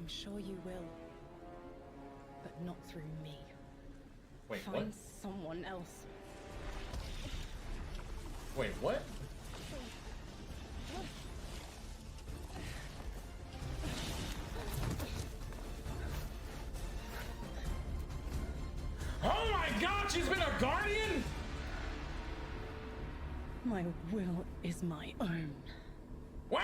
I'm sure you will. But not through me. Wait, Find what? someone else. Wait, what? Oh my god, she's been a guardian? My will is my own. What?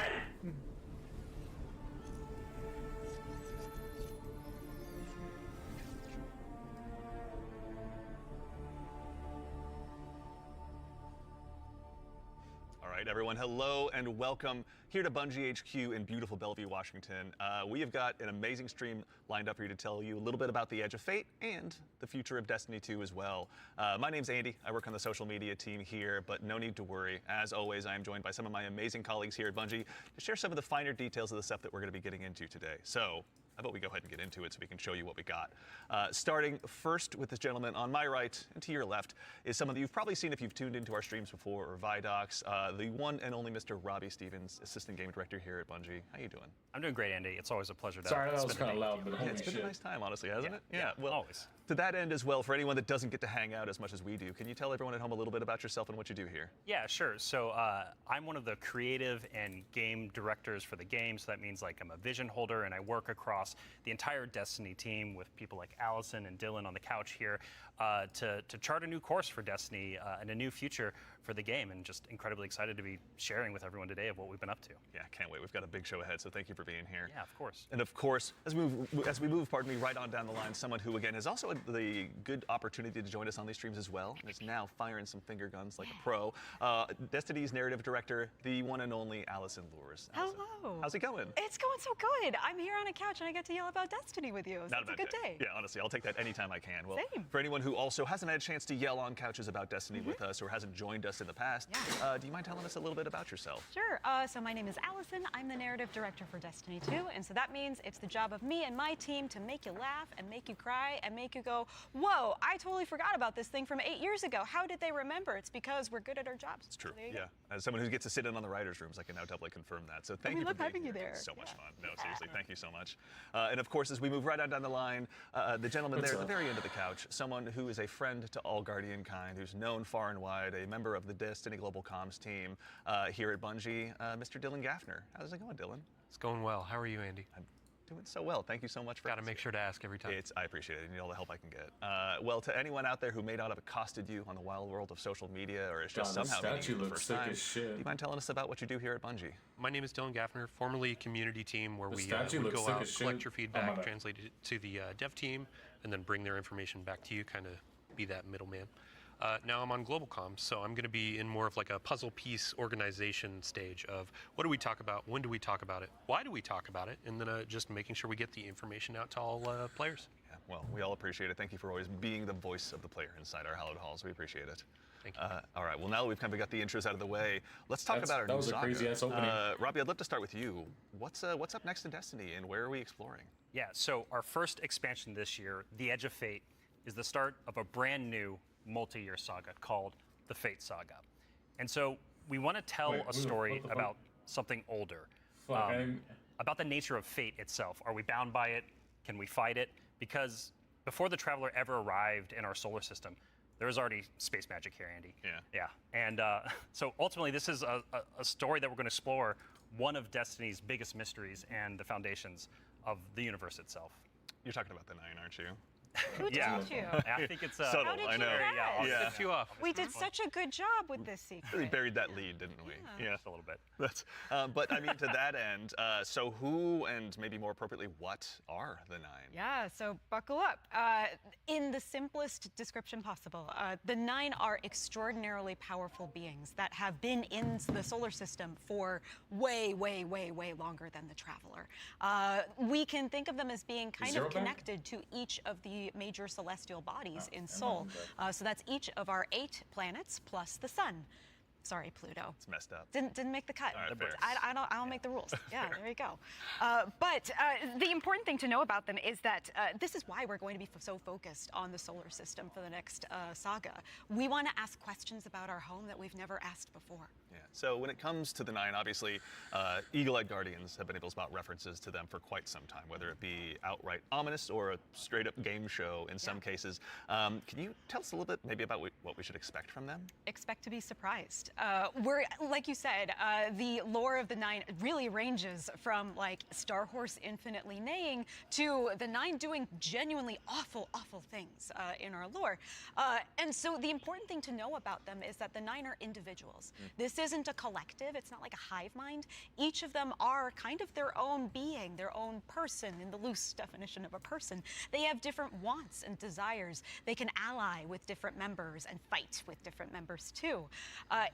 All right, everyone, hello and welcome here to Bungie HQ in beautiful Bellevue, Washington. We have got an amazing stream lined up for you to tell you a little bit about the Edge of Fate and the future of Destiny 2 as well. My name's Andy. I work on the social media team here, but no need to worry. As always, I am joined by some of my amazing colleagues here at Bungie to share some of the finer details of the stuff that we're going to be getting into today. So, how about we go ahead and get into it so we can show you what we got. Starting first with this gentleman on my right and to your left is someone that you've probably seen if you've tuned into our streams before or Vidocs, the one and only Mr. Robbie Stevens, Assistant Game Director here at Bungie. How you doing? I'm doing great, Andy. It's always a pleasure to Sorry, that was spend kind of the day loud, with but you. holy It's been shit. a nice time, honestly, hasn't it? Yeah, Well, always. to that end as well, for anyone that doesn't get to hang out as much as we do, can you tell everyone at home a little bit about yourself and what you do here? Yeah, sure. So I'm one of the creative and game directors for the game. So that means like I'm a vision holder and I work across the entire Destiny team with people like Allison and Dylan on the couch here to chart a new course for Destiny and a new future for the game. And just incredibly excited to be sharing with everyone today of what we've been up to. Yeah, can't wait. We've got a big show ahead, so thank you for being here. Yeah, of course. And of course, as we move, right on down the line, someone who again has also had the good opportunity to join us on these streams as well, and is now firing some finger guns like a pro. Destiny's narrative director, the one and only Allison Lures. Allison, Hello. how's it going? It's going so good. I'm here on a couch and I get to yell about Destiny with you. So Not it's a bad good day. Yeah, honestly, I'll take that anytime I can. Well, Same. for anyone who also hasn't had a chance to yell on couches about Destiny with us or hasn't joined us in the past, do you mind telling us a little bit about yourself? Sure. So my name is Allison. I'm the narrative director for Destiny 2. And so that means it's the job of me and my team to make you laugh and make you cry and make you go, whoa, I totally forgot about this thing from 8 years ago. How did they remember? It's because we're good at our jobs. It's true. So there you Yeah. go. As someone who gets to sit in on the writers' rooms, I can now doubly confirm that. So thank we you for love being having you here. there. It's so much Yeah. fun. No, seriously, thank you so much. And of course, as we move right on down the line, the gentleman What's there at the up? very end of the couch, someone who is a friend to all Guardian kind, who's known far and wide, a member of the Destiny Global Comms team here at Bungie, Mr. Dylan Gaffner. How's it going, Dylan? It's going well. How are you, Andy? I'm doing so well. Thank you so much for Got to make sure to ask every time. I appreciate it. You need all the help I can get. Well, to anyone out there who may not have accosted you on the wild world of social media or is just God, the somehow meeting statue you for the looks first sick time, as shit. do you mind telling us about what you do here at Bungie? My name is Dylan Gaffner, formerly community team, where we statue would looks go sick out, as collect shit. your Oh, my feedback, bad. translate it to the dev team, and then bring their information back to you, kind of be that middleman. Now I'm on Global Comms, so I'm going to be in more of like a puzzle piece organization stage of what do we talk about, when do we talk about it, why do we talk about it, and then just making sure we get the information out to all players. Yeah, well, we all appreciate it. Thank you for always being the voice of the player inside our hallowed halls. We appreciate it. Thank you. All right, well, now that we've kind of got the intros out of the way, let's talk about our that new was a saga. crazy-ass opening. Robbie, I'd love to start with you. What's up next in Destiny, and where are we exploring? Yeah, so our first expansion this year, The Edge of Fate, is the start of a brand new multi-year saga called the Fate Saga. And so we want to tell Wait, a story what the fuck? about something older, Fuck, about the nature of fate itself. Are we bound by it? Can we fight it? Because before the Traveler ever arrived in our solar system, there was already space magic here, Andy. Yeah. Yeah. And so ultimately, this is a story that we're going to explore one of Destiny's biggest mysteries and the foundations of the universe itself. You're talking about the Nine, aren't you? Who Yeah. told you? I think it's Subtle, How did I you know. guess? Yeah. Lift you off. We did such a good job with this Really secret. buried that lead, didn't we? Yeah. just a little bit. That's, but I mean, to that end, so who and maybe more appropriately, what are the Nine? Yeah, so buckle up. In the simplest description possible, the Nine are extraordinarily powerful beings that have been in the solar system for way, way, way, way longer than the Traveler. We can think of them as being kind Zero of Bank? connected to each of the major celestial bodies in never Sol. mind So that's each of our 8 planets plus the sun. Sorry, Pluto. It's messed up. Didn't make the cut. All right, fair. I don't make the rules. Yeah, there you go. But the important thing to know about them is that this is why we're going to be so focused on the solar system for the next saga. We want to ask questions about our home that we've never asked before. Yeah. So when it comes to the 9, obviously, Eagle-Eyed Guardians have been able to spot references to them for quite some time, whether it be outright ominous or a straight-up game show in some cases. Can you tell us a little bit maybe about what we should expect from them? Expect to be surprised. We're, like you said, the lore of the 9 really ranges from like Star Horse infinitely neighing to the 9 doing genuinely awful, awful things in our lore. And so the important thing to know about them is that the 9 are individuals. This isn't a collective. It's not like a hive mind. Each of them are kind of their own being, their own person in the loose definition of a person. They have different wants and desires. They can ally with different members and fight with different members too.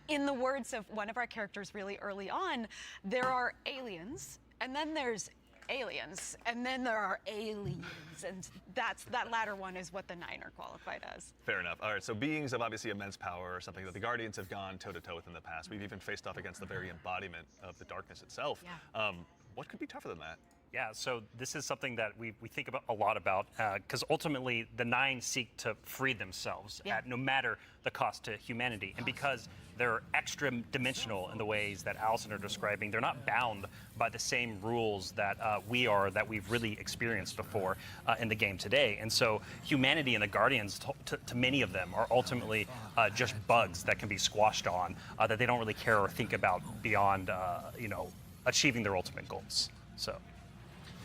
In the words of one of our characters really early on, there are aliens, and then there's aliens, and then there are aliens, and that latter one is what the 9 are qualified as. Fair enough. All right, so beings of obviously immense power, something that the Guardians have gone toe-to-toe with in the past. We've even faced off against the very embodiment of the darkness itself. Yeah. What could be tougher than that? Yeah, so this is something that we think about a lot about, because ultimately the 9 seek to free themselves at no matter the cost to humanity. And because they're extra dimensional in the ways that Allison are describing, they're not bound by the same rules that we are, that we've really experienced before in the game today. And so humanity and the Guardians, to many of them, are ultimately just bugs that can be squashed on, that they don't really care or think about beyond, achieving their ultimate goals. So.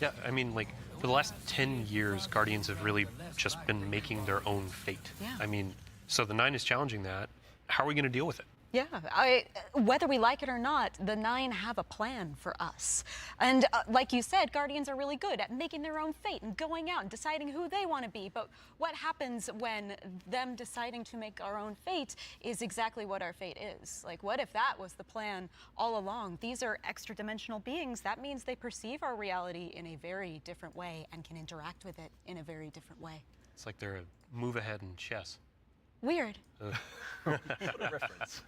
Yeah, I mean, like, for the last 10 years, Guardians have really just been making their own fate. Yeah. I mean, so the 9 is challenging that. How are we going to deal with it? Yeah, whether we like it or not, the 9 have a plan for us. And like you said, Guardians are really good at making their own fate and going out and deciding who they want to be. But what happens when them deciding to make our own fate is exactly what our fate is? Like, what if that was the plan all along? These are extra-dimensional beings. That means they perceive our reality in a very different way and can interact with it in a very different way. It's like they're a move ahead in chess. Weird. What a reference.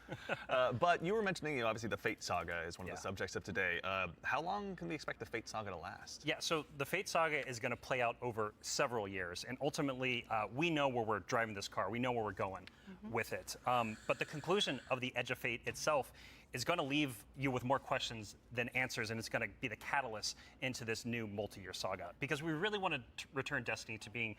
But you were mentioning, obviously the Fate Saga is one of the subjects of today. How long can we expect the Fate Saga to last? Yeah, so the Fate Saga is going to play out over several years, and ultimately we know where we're driving this car. We know where we're going with it. But the conclusion of the Edge of Fate itself is going to leave you with more questions than answers, and it's going to be the catalyst into this new multi-year saga. Because we really want to return Destiny to being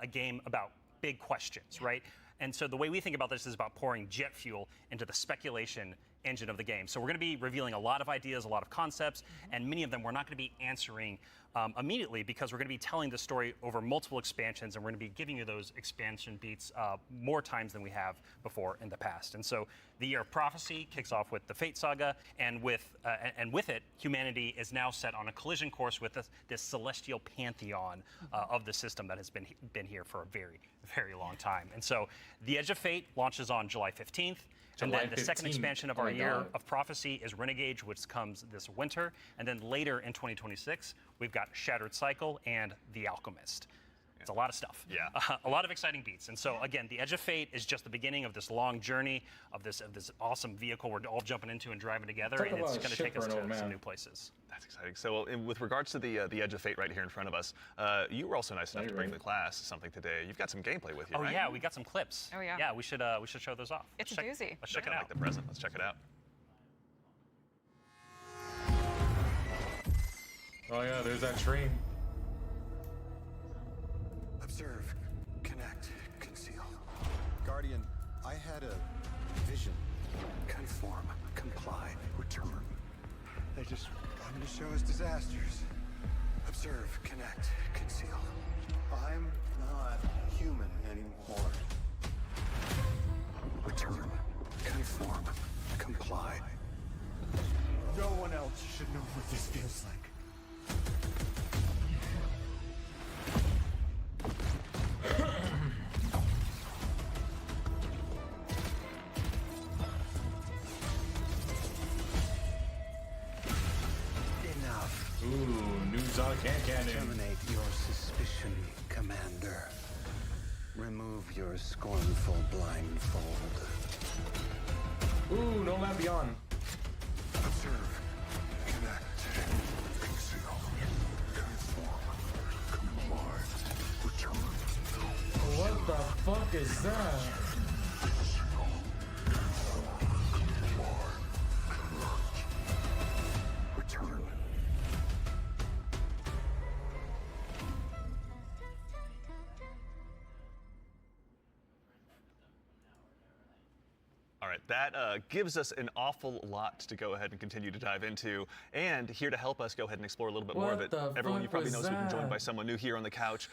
a game about big questions, right? And so the way we think about this is about pouring jet fuel into the speculation engine of the game. So we're going to be revealing a lot of ideas, a lot of concepts, and many of them we're not going to be answering immediately, because we're going to be telling the story over multiple expansions, and we're going to be giving you those expansion beats more times than we have before in the past. And so the Year of Prophecy kicks off with the Fate Saga, and with it, humanity is now set on a collision course with this celestial pantheon of the system that has been here for a very, very long time. And so the Edge of Fate launches on July 15th. And then the second expansion of our Year of Prophecy is Renegade, which comes this winter. And then later in 2026, we've got Shattered Cycle and The Alchemist. It's a lot of stuff. Yeah. A lot of exciting beats. And so again, the Edge of Fate is just the beginning of this long journey of this awesome vehicle we're all jumping into and driving together, and it's going to take us to some new places. That's exciting. So with regards to the Edge of Fate right here in front of us, you were also nice enough to bring the class something today. You've got some gameplay with you, right? Oh yeah, we got some clips. Oh, yeah. Yeah, we should show those off. It's a doozy. Let's check it I out. like the present. Let's check it out. Oh yeah, there's that train. Observe, connect, conceal. Guardian, I had a vision. Conform, comply, return. They just wanted to show us disasters. Observe, connect, conceal. I'm not human anymore. Return, conform, comply. No one else should know what this feels like. Enough. Ooh, new Zod cannon. Terminate your suspicion, Commander. Remove your scornful blindfold. Ooh, no land beyond. Observe. Connect. Conceal. Conform. Comply. Return. What the fuck is that? Return. All right, that gives us an awful lot to go ahead and continue to dive into. And here to help us go ahead and explore a little bit more of What it, the everyone, you fuck probably know was we've been joined that? by someone new here on the couch.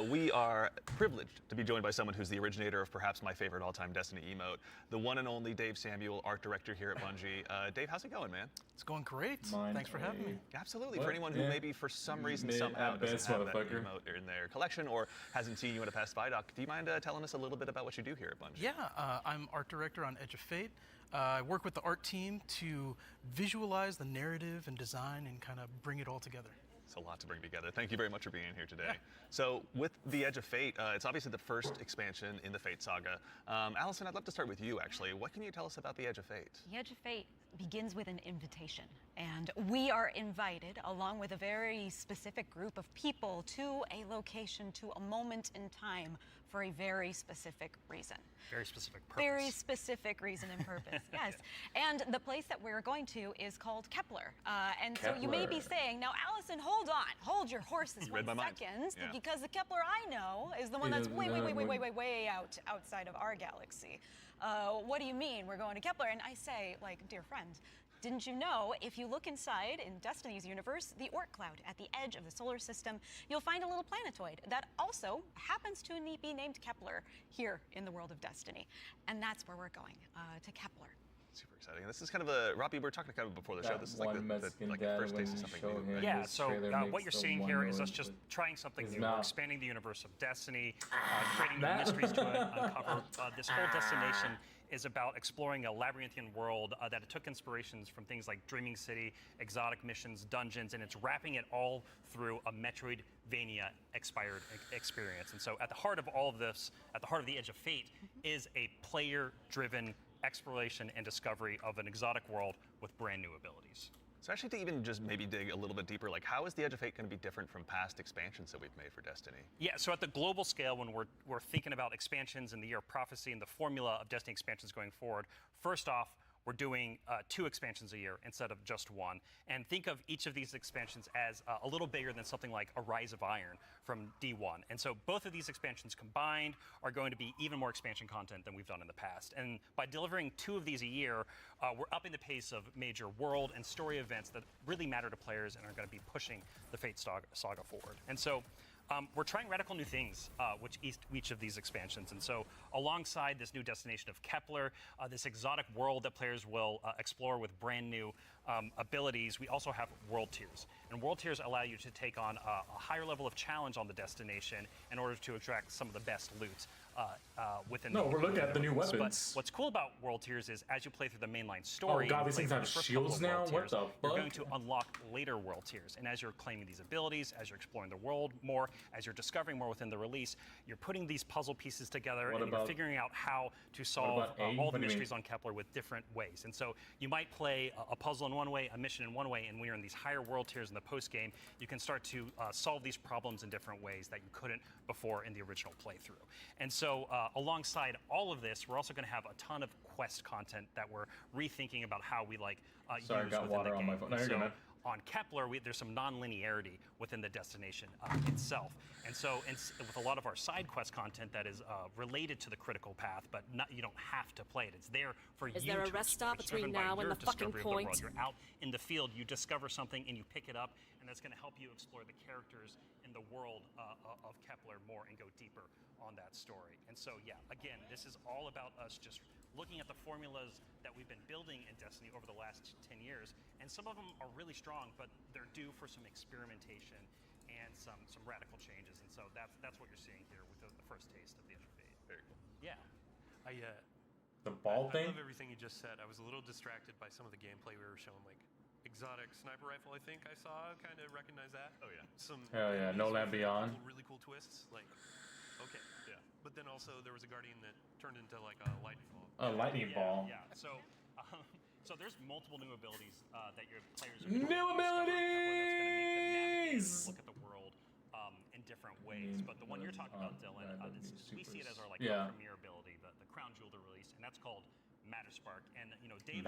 We are privileged to be joined by someone who's the originator of perhaps my favorite all-time Destiny emote, the one and only Dave Samuel, art director here at Bungie. Dave, how's it going, man? It's going great. Mine Thanks for having me. Absolutely. What? For anyone who Yeah. maybe for some reason Mid somehow at doesn't best, have that motherfucker. emote in their collection or hasn't seen you in a past Vidoc, do you mind telling us a little bit about what you do here at Bungie? Yeah, I'm art director on Edge of Fate. I work with the art team to visualize the narrative and design and kind of bring it all together. It's a lot to bring together. Thank you very much for being here today. So with the Edge of Fate, it's obviously the first expansion in the Fate saga. Allison, I'd love to start with you, actually. What can you tell us about the Edge of Fate? The Edge of Fate begins with an invitation, and we are invited, along with a very specific group of people, to a location, to a moment in time, for a very specific reason. Very specific purpose. Very specific reason and purpose, yes. And the place that we're going to is called Kepler. And so you may be Kepler. saying, now Allison, hold your horses You read my 1 mind. second, Yeah. because the Kepler I know is the one It that's is way outside of our galaxy. What do you mean we're going to Kepler? And I say, like, dear friend, didn't you know if you look inside in Destiny's universe, the Oort cloud at the edge of the solar system, you'll find a little planetoid that also happens to be named Kepler here in the world of Destiny. And that's where we're going, to Kepler. Super exciting. This is kind of a, Robbie, we were talking kind of before the show. That This is like one the Mexican like dad the first when taste of you something show new. him. Yeah, This so trailer what makes you're the seeing one here is us noise just with trying something his new. We're mouth. expanding the universe of Destiny, creating new That- mysteries to uncover. This whole destination is about exploring a labyrinthian world that took inspirations from things like Dreaming City, exotic missions, dungeons, and it's wrapping it all through a Metroidvania expired experience. And so at the heart of all of this, at the heart of the Edge of Fate, is a player-driven exploration and discovery of an exotic world with brand new abilities. So actually to even just maybe dig a little bit deeper, like how is the Edge of Fate going to be different from past expansions that we've made for Destiny? Yeah, so at the global scale, when we're thinking about expansions in the Year of Prophecy and the formula of Destiny expansions going forward, first off, we're doing 2 expansions a year instead of just 1. And think of each of these expansions as a little bigger than something like a Rise of Iron from D1. And so both of these expansions combined are going to be even more expansion content than we've done in the past. And by delivering 2 of these a year, we're upping the pace of major world and story events that really matter to players and are going to be pushing the Fate saga forward. And so we're trying radical new things with each of these expansions. And so alongside this new destination of Kepler, this exotic world that players will explore with brand new abilities, we also have world tiers. And world tiers allow you to take on a higher level of challenge on the destination in order to extract some of the best loot within No, the we're looking at the new worlds. weapons. But what's cool about world tiers is as you play through the mainline story, Oh, God, these play things through have the first couple shields of now? world What tiers, the you're fuck? going to unlock later world tiers. And as you're claiming these abilities, as you're exploring the world more, as you're discovering more within the release, you're putting these puzzle pieces together What and you're about- figuring out how to solve about A? all the What do you mysteries mean? on Kepler with different ways. And so you might play a puzzle in one way, a mission in one way, and when you're in these higher world tiers in the post game, you can start to solve these problems in different ways that you couldn't before in the original playthrough. And so alongside all of this, we're also going to have a ton of quest content that we're rethinking about how we Sorry, I use got within water the on game. my phone. No, And you're good, man. on Kepler, there's some non-linearity within the destination itself. And so with a lot of our side quest content that is related to the critical path, but you don't have to play it. It's there for you Is there a to rest explore. stop It's between driven by now and your the fucking discovery of the world. point? You're out in the field, you discover something and you pick it up, and that's going to help you explore the characters in the world of Kepler more and go deeper on that story. And so, yeah, again, this is all about us just looking at the formulas that we've been building in Destiny over the last 10 years. And some of them are really strong, but they're due for some experimentation and some radical changes. And so that's what you're seeing here with the first taste of the Edge of Fate. Very cool. Yeah. The ball I thing? love everything you just said. I was a little distracted by some of the gameplay we were showing, like exotic sniper rifle. I think I saw. Kind of recognize that. Oh, yeah. Some. Hell yeah, No enemies Land with Beyond. Really cool twists. Like, okay. Yeah. But then also there was a guardian that turned into like a lightning bolt. A lightning ball. Yeah. So So there's multiple new abilities that your players are going to New abilities! look at the world in different ways. But the one you're talking about, Dylan, we see it as our premier ability, the crown jewel to release, and that's called Matter Spark. And Dave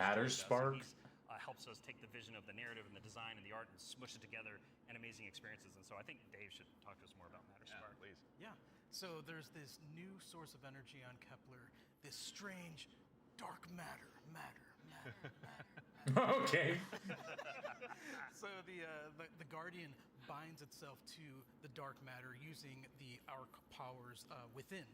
helps us take the vision of the narrative and the design and the art and smush it together in amazing experiences. And so I think Dave should talk to us more about Matter Spark. Please. Yeah. So there's this new source of energy on Kepler, this strange dark matter. Okay. So the Guardian binds itself to the dark matter using the arc powers within.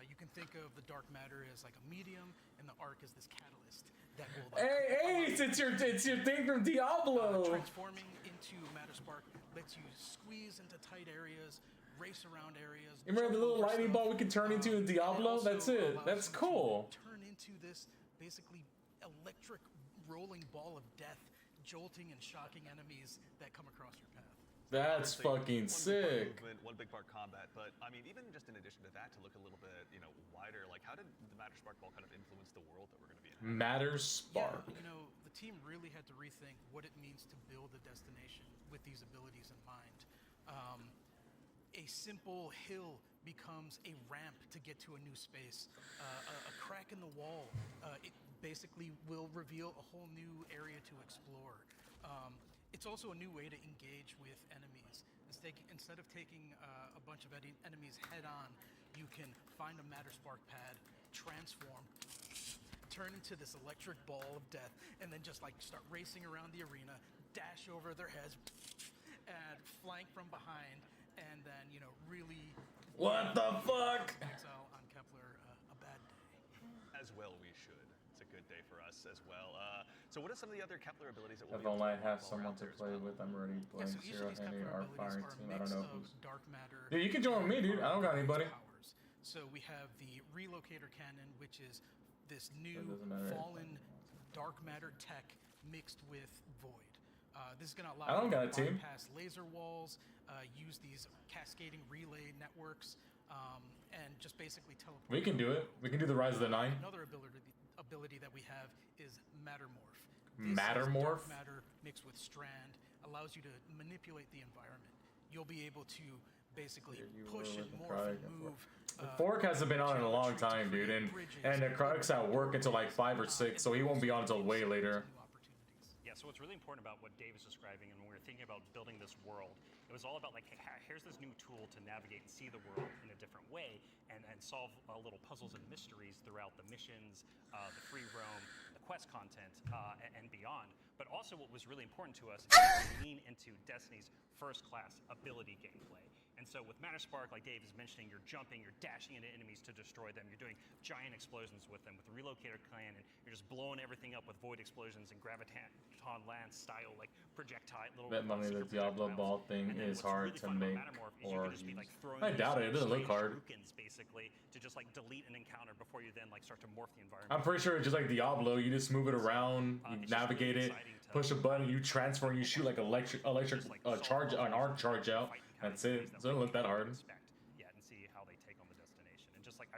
You can think of the dark matter as like a medium, and the arc is this catalyst that will. Hey, it's your thing from Diablo. Transforming into Matter Spark lets you squeeze into tight areas, race around areas. You remember the little jump over lightning stuff, ball we can turn into in and it Diablo? also That's it. allows That's you to cool. Turn into this basically electric rolling ball of death, jolting and shocking enemies that come across your path. That's fucking One big sick. part movement, one big part combat, but I mean, even just in addition to that, to look a little bit, wider, like how did the Matter Spark ball kind of influence the world that we're going to be in? Matter Spark. Yeah, the team really had to rethink what it means to build a destination with these abilities in mind. A simple hill becomes a ramp to get to a new space. A crack in the wall, it basically will reveal a whole new area to explore. It's also a new way to engage with enemies. Instead of taking a bunch of enemies head on, you can find a Matter Spark pad, transform, turn into this electric ball of death, and then just like start racing around the arena, dash over their heads, and flank from behind, and then really. What the fuck? Exile on Kepler, a bad day. As well, we should. It's a good day for us as well. So what are some of the other Kepler abilities that we'll If be able only I to have while we're someone out to there as play well? with. I'm already Yeah, playing so each of these Zero Henny Kepler or abilities Fire are a Team. I mix don't know of who's. dark matter. Yeah, you can join me, dude. I don't got anybody. Powers. So we have the Relocator Cannon, which is this new doesn't matter. fallen dark matter tech mixed with Void. This is going to I allow don't you got to a team. bypass laser walls, use these cascading relay networks, and just basically teleport. We can do it. We can do the Rise of the Nine. Another ability that we have is Mattermorph. This is Mattermorph? dark matter mixed with Strand allows you to manipulate the environment. You'll be able to basically You push were and with the morph and Cryogen move. The Fork hasn't been on in a long time, dude, and the Cryogen's at work until like 5 or 6, so he won't be on until way later. Yeah, so what's really important about what Dave is describing, and when we were thinking about building this world, it was all about like, hey, here's this new tool to navigate and see the world in a different way, and solve little puzzles and mysteries throughout the missions, the free roam, the quest content, and beyond. But also what was really important to us is to lean into Destiny's first-class ability gameplay. And so with Matter Spark, like Dave is mentioning, you're jumping, you're dashing into enemies to destroy them, you're doing giant explosions with them. With the Relocator Cannon, you're just blowing everything up with void explosions and Graviton Lance style, like projectile, little That money, the secret Diablo projectiles. ball thing And then is what's hard really to fun about make Mattermorph is you or can just be like throwing I doubt it. It doesn't look hard. shurikens, basically, to just like delete an encounter before you then like start to morph the environment. I'm pretty sure it's just like Diablo. You just move it around, you It's just navigate really it, exciting to push a button, you transfer, and you shoot like electric charge, an arc charge out. That's it. It doesn't look that hard. Yeah, and see how they take on the destination. And just like I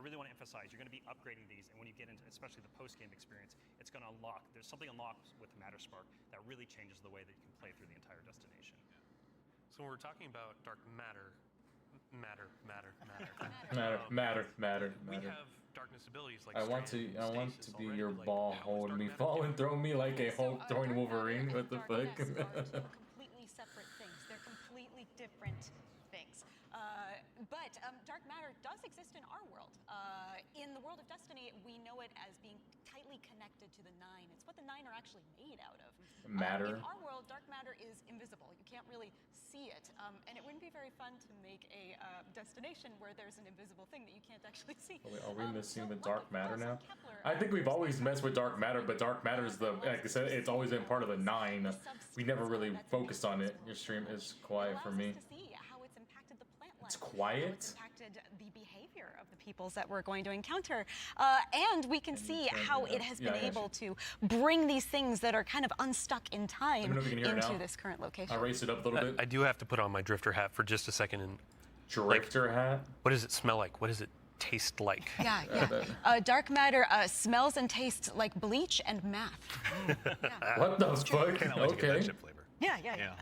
really want to emphasize, you're going to be upgrading these, and when you get into especially the post-game experience, it's going to unlock. There's something unlocked with Matter Spark that really changes the way that you can play through the entire destination. So when we're talking about dark matter. Matter. We have darkness abilities like I want to stasis be already, your like, ball how is holding dark me, matter fall and different? throw me like a Hulk throwing dark matter Wolverine. and What the darkness fuck? are two completely separate things. They're completely different things. But dark matter does exist in our world. In the world of Destiny, we know it as being tightly connected to the Nine. It's what the Nine are actually made out of. Matter. In our world, dark matter is invisible. You can't really see it. And it wouldn't be very fun to make a destination where there's an invisible thing that you can't actually see. Are we messing so with what dark the matter pros now? of Kepler I think we've are always there's messed with dark matter, but dark matter is the, like I said, it's always been part of the Nine. We never really focused on it. Your stream is quiet for me. To see how it's impacted the plant life. It's quiet? How it's impacted the behavior of the peoples that we're going to encounter. And we can see how it has been able to bring these things that are kind of unstuck in time know if you can hear it into now. this current location. I'll raise it up a little bit. I do have to put on my drifter hat for just a second and Drifter hat? what does it smell like? What is it? taste like? Yeah, yeah. Dark matter smells and tastes like bleach and math. What the fuck? Can't wait to get that Okay. chip flavor. Yeah.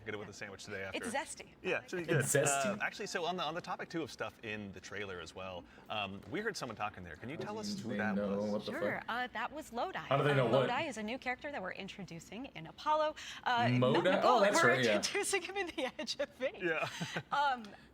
Get it with a sandwich today after. It's zesty. Yeah, it's really good. It's zesty. Actually, so on the topic too of stuff in the trailer as well, we heard someone talking there. Can you tell us who They that know was? what the Sure, fuck? that was Lodi. How do they know what? Lodi is a new character that we're introducing in Apollo. Moda? Not Oh, that's we're right, yeah. introducing him in the Edge of Fate. Yeah.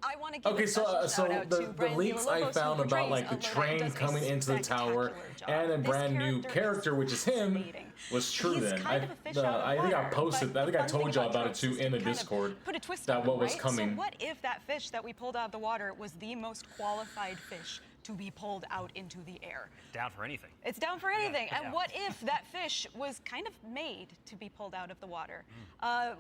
I want to give Okay, a so special so shout out the to Brian leaks I Villalobos, who found about portrays like the Lodi, train does a coming into the tower spectacular job. and a This brand new character, which is him, fascinating. was true He's then. kind of a fish out of I think I water, posted. but I think I the fun told thing y'all about it tropes too is in to the kind of Discord. Put a twist that on what them, was right? coming. So what if that fish that we pulled out of the water was the most qualified fish to be pulled out into the air? Down for anything. It's down for anything. Yeah. And what if that fish was kind of made to be pulled out of the water? I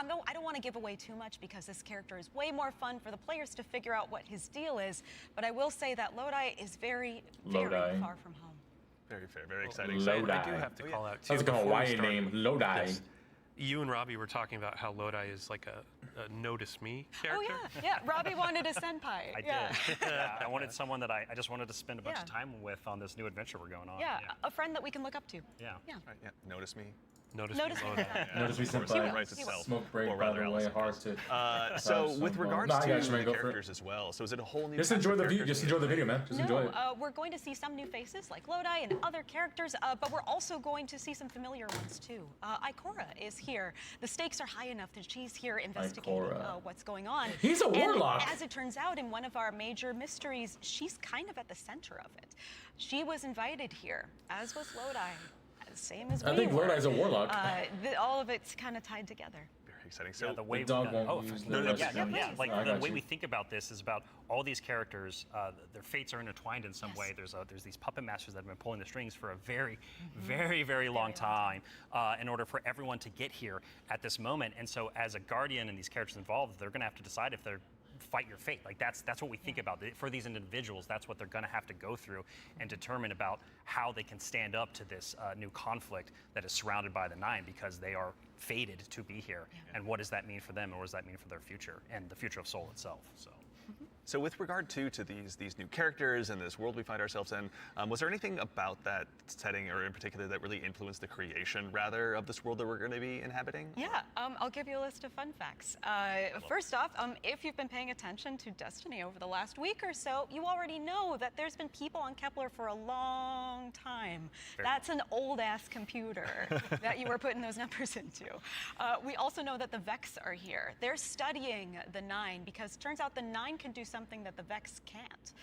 don't want to give away too much because this character is way more fun for the players to figure out what his deal is. But I will say that Lodi is very, very Lodi. far from home. Very fair, very exciting. Lodi. I do have to call out too. Sounds like a before we Hawaiian start name, with Lodi. this, you and Robbie were talking about how Lodi is like a notice me Oh character. yeah. Robbie wanted a senpai. I yeah. did. Yeah, I wanted someone that I just wanted to spend a bunch of Yeah. time with on this new adventure we're going on. Yeah, a friend that we can look up to. Yeah. Yeah. Right, yeah. Notice me. Notice, Notice me me. Lodi. Notice me Of course, senpai. it writes itself. Smoke break, Or by rather, the way, Allison hard does. to. So some with more. regards Nah, I to got you, man. the Go for it. characters as well, so is it a whole new Just cast enjoy of the view. characters Just in enjoy the Edge of video, Fate? man. Just enjoy it. We're going to see some new faces like Lodi and other characters, but we're also going to see some familiar ones too. Ikora is here. The stakes are high enough that she's here investigating Ikora. what's going on. He's a warlock. And as it turns out, in one of our major mysteries, she's kind of at the center of it. She was invited here, as was Lodi. Same as I we think were. Lodi's a warlock. All of it's kind of tied together. Very exciting. So Yeah, the way we dog won't oh, use for- the no, rest yeah, of yeah, them. yeah. Like I the got way you. we think about this is about all these characters. Their fates are intertwined in some Yes. way. There's these puppet masters that have been pulling the strings for a very, very long time in order for everyone to get here at this moment. And so, as a guardian and these characters involved, they're going to have to decide if they're fight your fate. Like that's what we think about. For these individuals, that's what they're going to have to go through and determine about how they can stand up to this new conflict that is surrounded by the Nine, because they are fated to be here. And what does that mean for them, and what does that mean for their future and the future of Soul itself? So with regard to these new characters and this world we find ourselves in, was there anything about that setting, or in particular, that really influenced the creation, rather, of this world that we're going to be inhabiting? Yeah, I'll give you a list of fun facts. First off, if you've been paying attention to Destiny over the last week or so, you already know that there's been people on Kepler for a long time. That's an old-ass computer that you were putting those numbers into. We also know that the Vex are here. They're studying the Nine, because it turns out the Nine can do something that the Vex can't.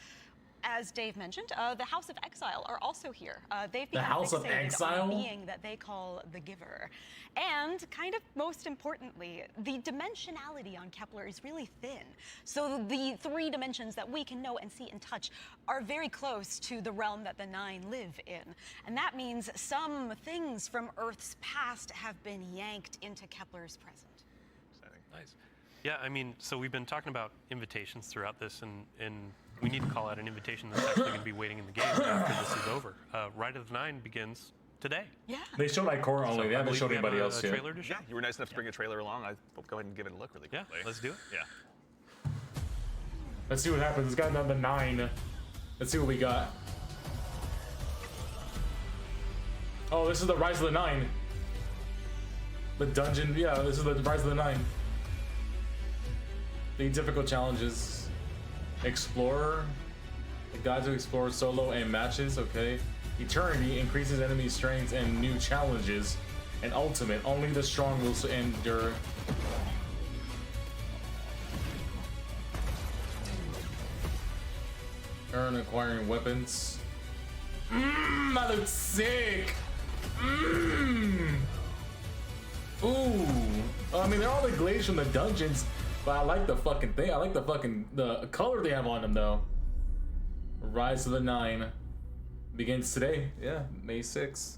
As Dave mentioned, the House of Exile are also here. They've become House of fixated on Exile? a being that they call the Giver. And kind of most importantly, the dimensionality on Kepler is really thin. So the 3 dimensions that we can know and see and touch are very close to the realm that the Nine live in. And that means some things from Earth's past have been yanked into Kepler's present. Exciting. Nice. Yeah, I mean, so we've been talking about invitations throughout this, and we need to call out an invitation that's actually going to be waiting in the game after this is over. Ride of the Nine begins today. Yeah. They showed Ikora only. They I haven't believe showed we have anybody a else yet. trailer to show? Yeah, you were nice enough to bring a trailer along. I'll go ahead and give it a look really Yeah, quickly. let's do it. Yeah. Let's see what happens. It's got number 9. Let's see what we got. Oh, this is the Rise of the Nine. The dungeon. Yeah, this is the Rise of the Nine. The difficult challenges. Explorer. The guide to explore solo and matches. Okay. Eternity increases enemy strength and new challenges. And ultimate. Only the strong will endure. Earn acquiring weapons. That looks sick. Ooh. I mean, they're all the glazed from the dungeons, but I like the fucking thing. I like the color they have on them, though. Rise of the Nine begins today. Yeah, May 6th.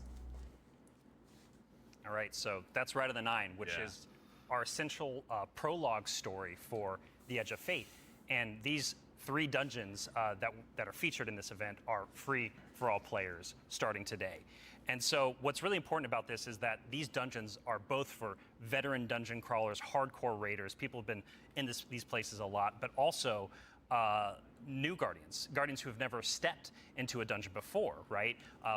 All right, so that's Ride of the Nine, which Yeah. is our essential prologue story for The Edge of Fate. And these 3 dungeons that are featured in this event are free for all players starting today. And so what's really important about this is that these dungeons are both for veteran dungeon crawlers, hardcore raiders, people have been in these places a lot, but also new Guardians who have never stepped into a dungeon before, right?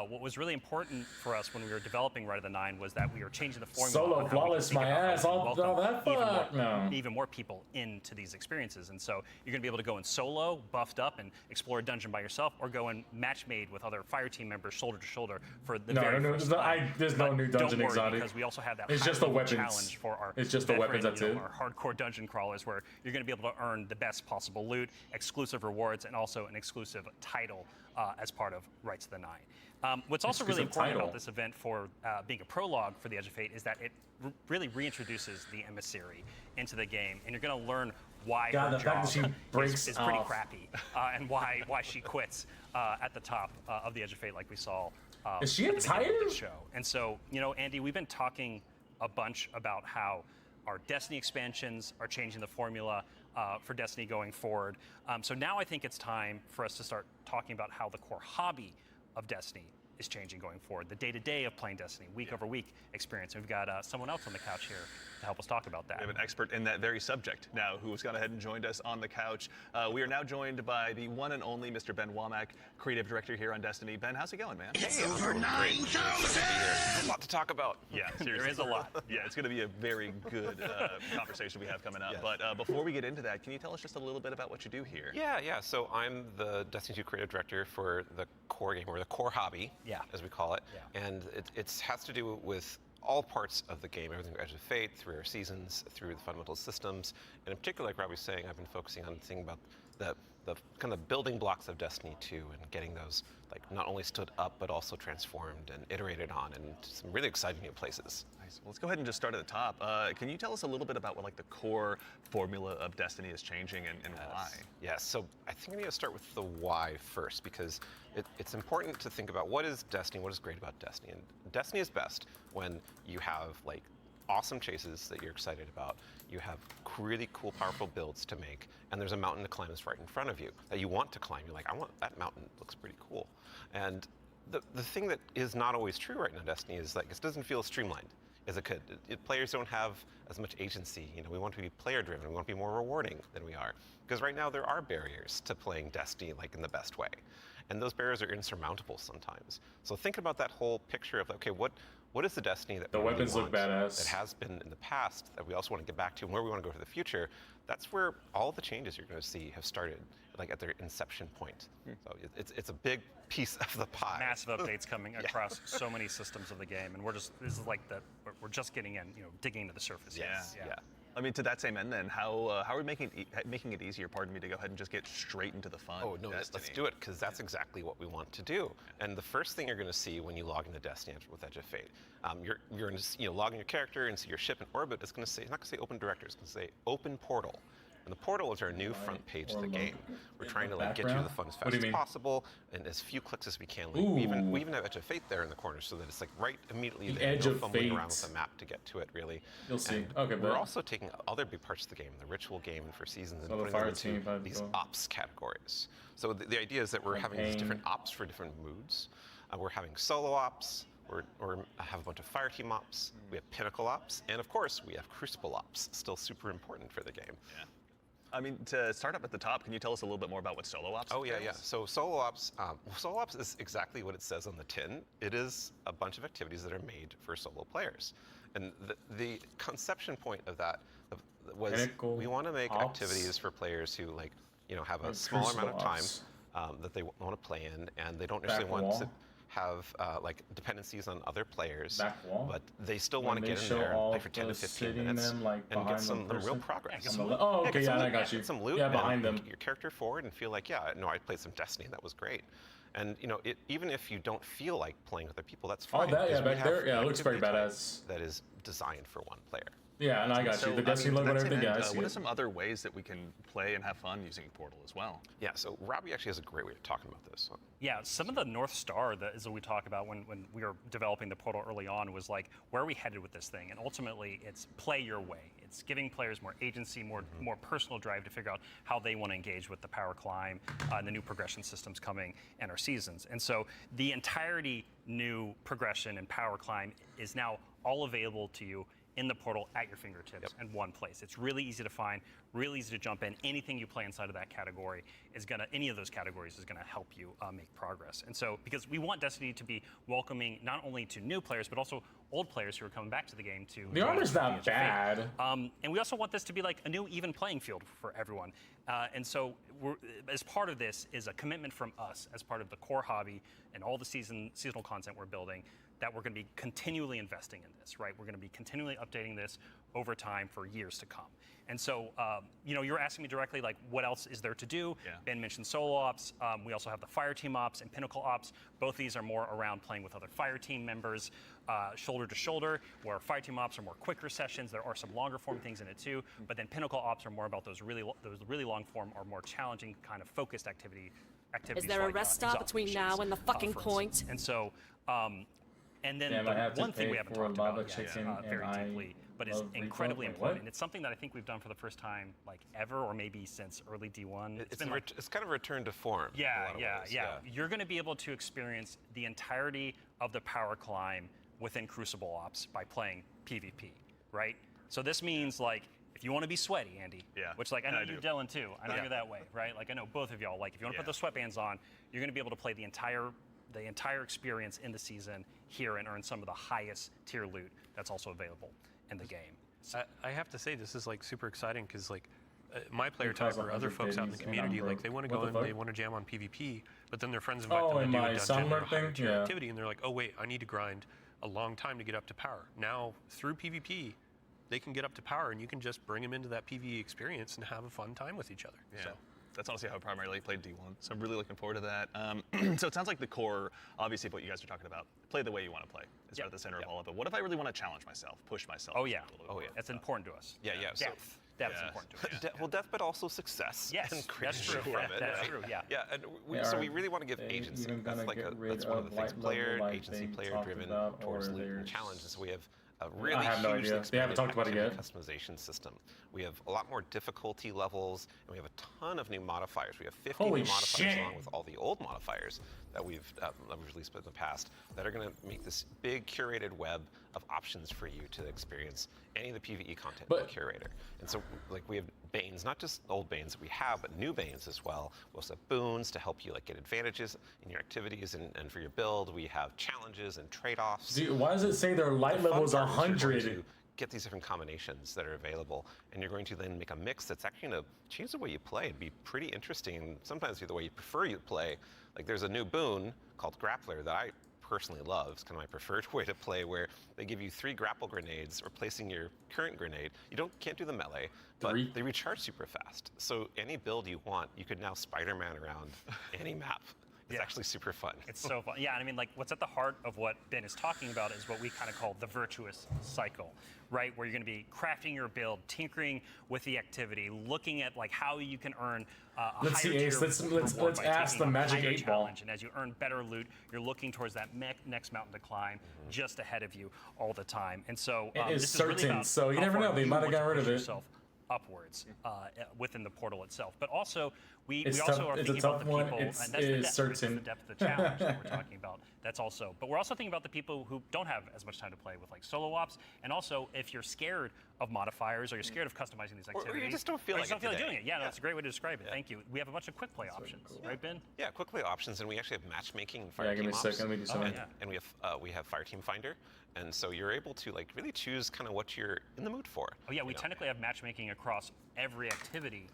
What was really important for us when we were developing Rite of the Nine was that we were changing the formula. Solo on how we flawless can think my about how ass, we can all welcome that fuck, no. even more people into these experiences. And so you're going to be able to go in solo, buffed up, and explore a dungeon by yourself, or go in match made with other fire team members, shoulder to shoulder, for the very first time. There's no new dungeon Don't worry, exotic. because we also have that It's just the high-level weapons. challenge for our It's just the weapons, veteran, that's you know, it. our hardcore dungeon crawlers, where you're going to be able to earn the best possible loot, exclusive rewards, and also an exclusive title as part of Rites of the Nine. What's also really Exclusive important title. about this event for being a prologue for the Edge of Fate is that it really reintroduces the emissary into the game, and you're going to learn why God, her the fact job that she breaks is pretty off. crappy, and why she quits at the top of the Edge of Fate, like we saw. Is she at a the beginning of Titan? the show. And so, you know, Andy, we've been talking a bunch about how our Destiny expansions are changing the formula for Destiny going forward. So now I think it's time for us to start talking about how the core hobby of Destiny is changing going forward. The day-to-day of playing Destiny, week over week experience. And we've got someone else on the couch here to help us talk about that. We have an expert in that very subject now who has gone ahead and joined us on the couch. We are now joined by the one and only Mr. Ben Womack, creative director here on Destiny. Ben, how's it going, man? It's over 9,000! A lot to talk about. Yeah, seriously. There is a lot. Yeah, it's going to be a very good conversation we have coming up. Yes. But before we get into that, can you tell us just a little bit about what you do here? Yeah. So I'm the Destiny 2 creative director for the core game, or the core hobby, as we call it. Yeah. And it has to do with all parts of the game, everything from Edge of Fate, through our seasons, through the fundamental systems. And in particular, like Rob was saying, I've been focusing on thinking about the kind of building blocks of Destiny 2 and getting those like not only stood up, but also transformed and iterated on in some really exciting new places. Nice. Well, let's go ahead and just start at the top. Can you tell us a little bit about what like the core formula of Destiny is changing and why? Yes, so I think we need to start with the why first, because it's important to think about what is Destiny, what is great about Destiny. And Destiny is best when you have like awesome chases that you're excited about, you have really cool, powerful builds to make, and there's a mountain to climb that's right in front of you that you want to climb. You're like, I want that mountain, it looks pretty cool. And the thing that is not always true right now in Destiny is like it doesn't feel streamlined as it could. Players don't have as much agency. You know, we want to be player driven, we want to be more rewarding than we are. Because right now there are barriers to playing Destiny like in the best way. And those barriers are insurmountable sometimes. So think about that whole picture of, okay, what is the Destiny that The we really weapons look want, badass. that has been in the past, that we also want to get back to, and where we want to go to the future? That's where all the changes you're going to see have started, like at their inception point. So it's a big piece of the pie. Massive updates coming across so many systems of the game, and this is like we're just getting in, digging into the surface. Yeah. Yeah. I mean, to that same end, then, how are we making it easier? Pardon me, to go ahead and just get straight into the fun. Oh no, let's do it, because that's exactly what we want to do. And the first thing you're going to see when you log into Destiny with Edge of Fate, you're going to log in your character and see your ship in orbit. It's going to say, it's not going to say Open Director, it's going to say Open Portal. And the portal is our new front page of the game. We're trying to like get you to the fun as What do fast you as mean? possible and as few clicks as we can. Like, we even have Edge of Fate there in the corner, so that it's like right immediately The there. Edge no of fumbling Fate. around with the map to get to it, really. You'll see. And Okay, we're but also taking other big parts of the game, the ritual game for seasons, and So the putting them fire into team had these go. ops categories. So the idea is that we're having these different Campaign. ops for different moods. We're having solo ops. Or have a bunch of fire team ops. We have pinnacle ops, and of course we have crucible ops. Still super important for the game. Yeah. I mean, to start up at the top, can you tell us a little bit more about what solo ops Oh yeah. entails? So solo ops is exactly what it says on the tin. It is a bunch of activities that are made for solo players, and the conception point of that was Pinnacle we want to make ops. activities for players who have a Like smaller amount of crucible time ops. that they want to play in, and they don't necessarily Back want wall. to have like dependencies on other players, Back wall? but they still When want to they get in show there all like for 10 to the 15 sitting minutes them, like, and behind get some the real person? progress. On the- oh, okay, get yeah, some I loot, got you. Get some loot, Yeah, and behind them. get your character forward and feel like, yeah, no, I played some Destiny and that was great. And even if you don't feel like playing with other people, that's Oh, fine. that, yeah, because we back there, have yeah, an it looks very activity type badass. That is designed for one player. Yeah, and I got So, you. The I Destiny mean, logo and to that everything. same Yeah, I end, see what are it. some other ways that we can play and have fun using Portal as well? Yeah, so Robbie actually has a great way of talking about this. Yeah, some of the North Star that we talk about when we were developing the Portal early on was like, where are we headed with this thing? And ultimately, it's play your way. It's giving players more agency, more personal drive to figure out how they want to engage with the power climb and the new progression systems coming and our seasons. And so the entirety new progression and power climb is now all available to you in the portal at your fingertips in one place. It's really easy to find, really easy to jump in. Anything you play inside of that category is any of those categories is gonna help you make progress. And so, because we want Destiny to be welcoming not only to new players, but also old players who are coming back to the game to. The armor's not bad. And we also want this to be like a new even playing field for everyone. And so, as part of this is a commitment from us, as part of the core hobby and all the seasonal content we're building, that we're going to be continually investing in this, right? We're going to be continually updating this over time for years to come. And so, you're asking me directly, like, what else is there to do? Yeah. Ben mentioned solo ops. We also have the fire team ops and pinnacle ops. Both these are more around playing with other fire team members, shoulder to shoulder, where fire team ops are more quicker sessions. There are some longer form things in it too, but then pinnacle ops are more about those really long form or more challenging kind of focused activities. Is there a like, rest stop between now and the fucking for point? instance. And so, and then Damn, I have the to one thing pay we haven't for talked lava about yet, chicken, and very I deeply, but is love retail. incredibly Wait, important, what? and it's something that I think we've done for the first time, like ever, or maybe since early D1. It's been it's kind of a return to form. in a lot of ways, You're going to be able to experience the entirety of the power climb within Crucible Ops by playing PvP, right? So this means, like, if you want to be sweaty, Andy, which, like, I know I you, do. Dylan, too. I know you're that way, right? Like, I know both of y'all. Like, if you want to put those sweatbands on, you're going to be able to play the entire experience in the season here and earn some of the highest tier loot that's also available in the game. So, I have to say, this is like super exciting because like my player Because type or other 100 folks out in the days and I'm community, like broke. they want to What go the in, fuck? they want to jam on PvP, but then their friends invite Oh, them in to do my a dungeon summer or a higher thing? tier Yeah. activity, and they're like, oh wait, I need to grind a long time to get up to power. Now through PvP, they can get up to power, and you can just bring them into that PvE experience and have a fun time with each other. Yeah. So. That's honestly how I primarily played D1, so I'm really looking forward to that. So it sounds like the core, obviously, of what you guys are talking about, play the way you want to play, is at the center of all of it. What if I really want to challenge myself, push myself? oh, yeah. That's That's important to us. Yeah. So That's important to us. well, death, but also success. Yes, and that's creation true. from Yeah, it, that's right? true, yeah. Yeah, and Are we really want to give they agency. even That's gonna like get rid that's one of the things of player level like agency, they player talked driven about, towards or loot and there's- challenge. And so we have a really I have no hugely idea. They haven't expanded talked about it packaging yet. and customization system. We have a lot more difficulty levels, and we have a ton of new modifiers. We have 50 Holy new modifiers shit. along with all the old modifiers that we've released in the past that are going to make this big curated web of options for you to experience any of the PvE content in the curator. And so, like, we have Banes, not just old Banes that we have, but new Banes as well. We also have boons to help you like get advantages in your activities and for your build. We have challenges and trade-offs. Dude, why does it say their light The fun level is part is you're going 100? to get these different combinations that are available, and you're going to then make a mix that's actually going to change the way you play and be pretty interesting, and sometimes be the way you prefer you play. Like, there's a new boon called Grappler that I personally love. It's kind of my preferred way to play, where they give you 3 grapple grenades, replacing your current grenade. You can't do the melee, but they recharge super fast. So any build you want, you could now Spider-Man around any map. It's actually super fun. It's so fun. Yeah, and I mean, like, what's at the heart of what Ben is talking about is what we kind of call the virtuous cycle, right? Where you're going to be crafting your build, tinkering with the activity, looking at like how you can earn a Let's higher see, tier Ace, let's reward by ask taking the a Magic higher 8 Ball. challenge. And as you earn better loot, you're looking towards that next mountain to climb just ahead of you all the time. And so It is this is really certain, about so you how never far know, they you might have want to got rid push of it. yourself upwards within the portal itself. But also, we It's also tough- are it's a thinking about tough the one. people, It's- and that's it the is depth, certain. the depth of the challenge that we're talking about. That's also, but we're also thinking about the people who don't have as much time to play with like solo ops, and also if you're scared of modifiers or you're scared of customizing these activities, Or you just don't feel or you like just don't it feel like today. doing it. Yeah, that's a great way to describe it. Thank you. We have a bunch of quick play options, right, Ben? Yeah, quick play options, and we actually have matchmaking and fire Yeah, give team me a second, ops. let me do something. And we have fire team finder, and so you're able to like really choose kind of what you're in the mood for. Oh yeah, we you know? technically have matchmaking across every activity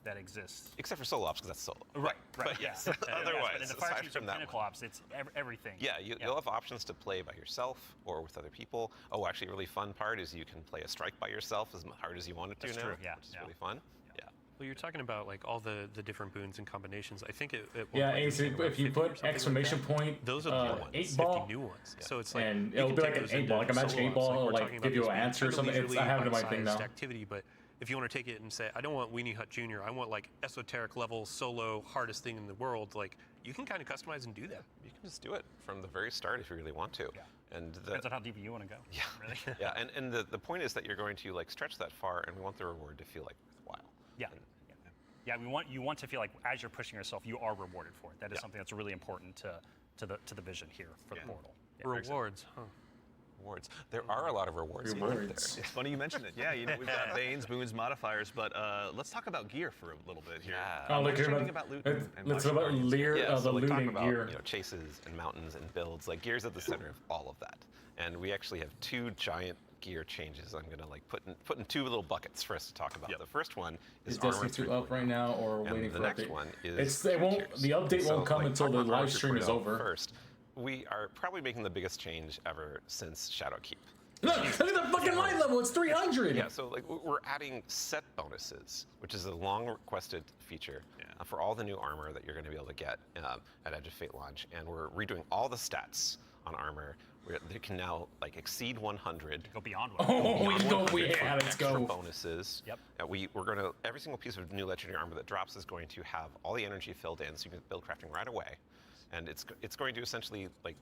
that exists. Except for solo ops, because that's solo. Right, right. But yes, Yeah. otherwise, But in the fire aside teams from and that pinnacle one. ops, it's everything. Yeah, you'll have options to play by yourself or with other people. Oh, actually, a really fun part is you can play a strike by yourself as hard as you want it to That's now, true, yeah, which is yeah. really fun. Yeah. Well, you're talking about like all the different boons and combinations. I think it Yeah, Ace, if you put exclamation point, those are the new ones, 8 50 ball, new ones. So it's like and you it'll can be take like an those 8 ball, into like a Magic 8 solo ops, Ball, we're like talking about give you these an answer or kind of something. I leisurely, have it in my thing bite-sized now. activity, but if you want to take it and say, I don't want Weenie Hut Jr., I want like esoteric level solo hardest thing in the world, like you can kind of customize and do that. You can just do it from the very start if you really want to. Yeah. And Depends on how deep you want to go. Yeah. Really. Yeah, and the point is that you're going to like stretch that far, and we want the reward to feel like worthwhile. Yeah. Yeah, you want to feel like as you're pushing yourself, you are rewarded for it. That is something that's really important to the vision here for the portal. Yeah. Rewards, huh? Rewards. There are a lot of rewards. Rewards. It's funny you mentioned it. Yeah, we've got Banes, boons, modifiers, but let's talk about gear for a little bit here. Yeah. Oh, What's look, changing about loot and let's talk about Guardians? Yeah, so the like talk looting about gear. chases and mountains and builds. Like gear's at the center of all of that, and we actually have 2 giant gear changes. I'm gonna like put in 2 little buckets for us to talk about. The first one is Armor Destiny 2 up right now, or and waiting the for next update? one is The update So, won't come like, until talk the about Armor live stream is 3.0 over. First, we are probably making the biggest change ever since Shadowkeep. Look at the fucking light level. It's 300. Yeah, so like we're adding set bonuses, which is a long requested feature for all the new armor that you're going to be able to get at Edge of Fate launch, and we're redoing all the stats on armor. They can now like exceed 100. Go beyond Let's go. Bonuses. Yep. We're going to every single piece of new legendary armor that drops is going to have all the energy filled in, so you can build crafting right away, and it's going to essentially like.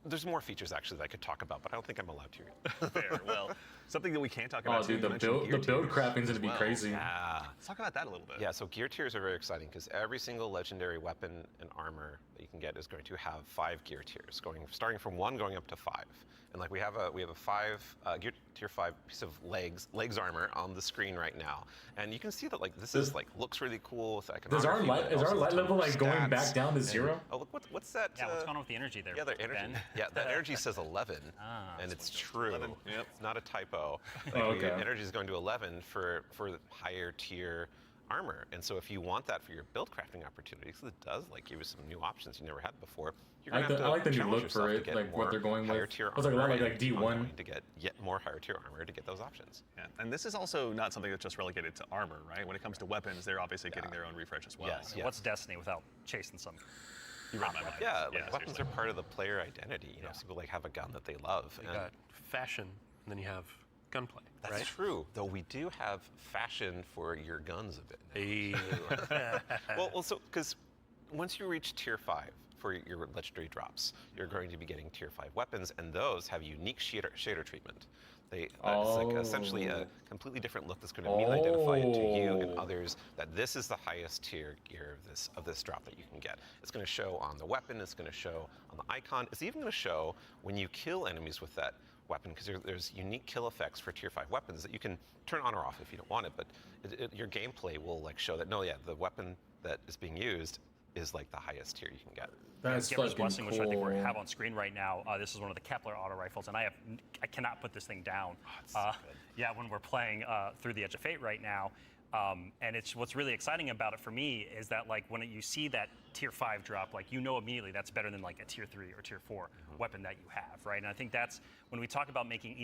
There's more features actually that I could talk about, but I don't think I'm allowed to. Fair. Well, something that we can't talk about. Oh, dude, the build crafting's gonna be crazy. Yeah. Let's talk about that a little bit. Yeah, so gear tiers are very exciting because every single legendary weapon and armor that you can get is going to have 5 gear tiers, starting from 1 going up to 5. And like we have a 5 gear tier 5 piece of legs armor on the screen right now, and you can see that like this is like looks really cool with iconography. Is our light level like going back down to 0? Oh, look what's that? Yeah, what's going on with the energy there? Yeah, the energy. Ben? Yeah, that energy says 11, and it's true. 11. Yep. It's not a typo. Okay. Energy is going to 11 for the higher tier armor, and so if you want that for your build crafting opportunities, it does like give you some new options you never had before. You're gonna have to I like the new challenge look for yourself to it, get like what more they're going higher with. tier It's like a lot armor like and D1. ongoing to get yet more higher tier armor to get those options. Yeah, and this is also not something that's just relegated to armor, right? When it comes to weapons, they're obviously getting their own refresh as well. Yes, What's Destiny without chasing some? You read my mind. Yeah, like weapons seriously. are part of the player identity. You know, some people like have a gun that they love. You got fashion, and then you have gunplay. That's right? true, though we do have fashion for your guns a bit now. Hey. well, so because once you reach tier 5 for your legendary drops, you're going to be getting tier 5 weapons, and those have unique shader treatment. It's like essentially a completely different look that's going to immediately identify it to you and others that this is the highest tier gear of this drop that you can get. It's going to show on the weapon. It's going to show on the icon. It's even going to show when you kill enemies with that weapon, because there's unique kill effects for tier 5 weapons that you can turn on or off if you don't want it, but your gameplay will like show that the weapon that is being used is like the highest tier you can get. That's Giller's fucking Blessing, which I think we cool. have on screen right now. This is one of the Kepler auto rifles, and I cannot put this thing down. Yeah, when we're playing through the Edge of Fate right now. And it's what's really exciting about it for me is that like when you see that tier 5 drop, like you know immediately that's better than like a tier 3 or tier 4 weapon that you have, right? And I think that's when we talk about making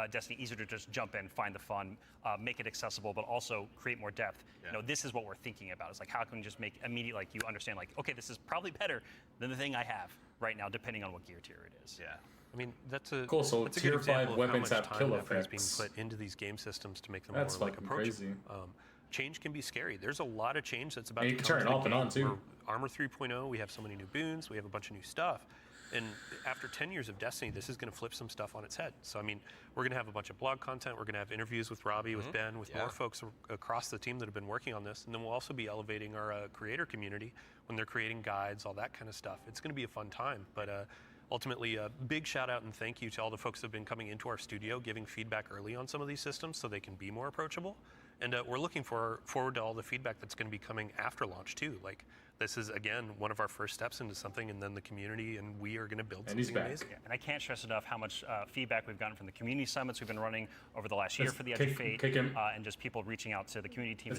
Destiny easier to just jump in, find the fun, make it accessible, but also create more depth. Yeah. You know, this is what we're thinking about. It's like how can we just make immediate like you understand like okay, this is probably better than the thing I have right now, depending on what gear tier it is. Yeah. I mean, that's a Cool, so that's a tier good example 5 of how weapons much have time kill and effort is effects. being put into these game systems to make them That's more like fucking approachable. crazy. Change can be scary. There's a lot of change that's about And to you can come turn to it the off and game. on, too. We're Armor 3.0, we have so many new boons, we have a bunch of new stuff. And after 10 years of Destiny, this is going to flip some stuff on its head. So, I mean, we're going to have a bunch of blog content. We're going to have interviews with Robbie, with Ben, with more folks across the team that have been working on this. And then we'll also be elevating our creator community when they're creating guides, all that kind of stuff. It's going to be a fun time. But ultimately, a big shout out and thank you to all the folks that have been coming into our studio, giving feedback early on some of these systems so they can be more approachable. And we're looking forward to all the feedback that's going to be coming after launch too. Like this is again one of our first steps into something, and then the community and we are going to build something amazing. Yeah, and I can't stress enough how much feedback we've gotten from the community summits we've been running over the last year for the Edge of Fate, and just people reaching out to the community team.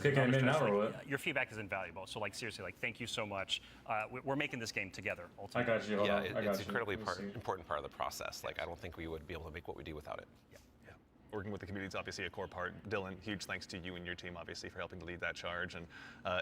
Your feedback is invaluable. So like seriously, like thank you so much. We're making this game together. Ultimately. I got you. It's incredibly important part of the process. Like I don't think we would be able to make what we do without it. Working with the community is obviously a core part. Dylan, huge thanks to you and your team, obviously, for helping to lead that charge. And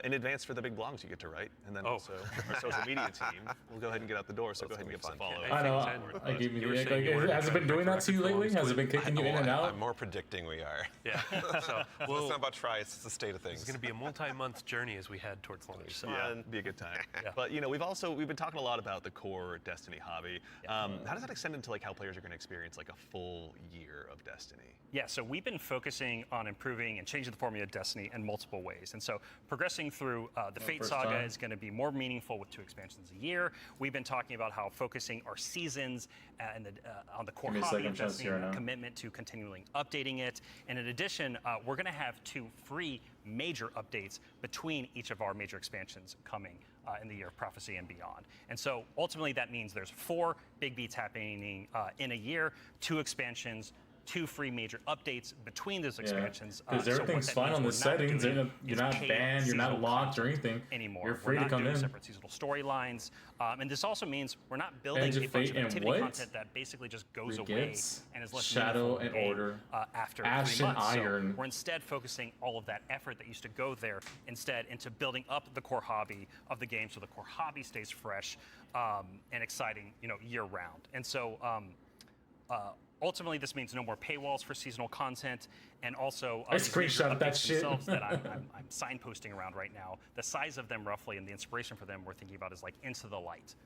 in advance for the big blogs you get to write. And then also our social media team. We'll go ahead and get out the door, so go ahead and give us a follow. I know. I gave you has it been doing that to you lately? Has it been kicking you in and out? I'm more predicting we are. Yeah. So it's not about try, it's the state of things. It's going to be a multi-month journey as we head towards launch. So. Yeah, be a good time. But you know, we've been talking a lot about the core Destiny hobby. How does that extend into like how players are going to experience like a full year of Destiny? Yeah, so we've been focusing on improving and changing the formula of Destiny in multiple ways. And so progressing through the Fate first Saga time. is going to be more meaningful with 2 expansions a year. We've been talking about how focusing our seasons and on the core Give me a hobby second, of I'm trying to Destiny, see right and a now. commitment to continually updating it. And in addition, we're going to have 2 free major updates between each of our major expansions coming in the year of Prophecy and beyond. And so ultimately that means there's 4 big beats happening in a year, 2 expansions, 2 free major updates between those expansions. Because So what everything's that fine means on we're the not settings. doing You're is not paid banned. You're not seasonal locked or content anything anymore. You're free we're to come not doing in. separate seasonal storylines. And this also means we're not building Edge of a bunch of Fate and activity what? content that basically just goes away Begets, and is less Shadow meaningful in and the game, Order, after Ash 3 and months. Iron. So we're instead focusing all of that effort that used to go there instead into building up the core hobby of the game, so the core hobby stays fresh and exciting, year round. And so ultimately, this means no more paywalls for seasonal content, and also I these major screenshotted that updates shit. themselves that I'm signposting around right now. The size of them, roughly, and the inspiration for them, we're thinking about is like Into the Light.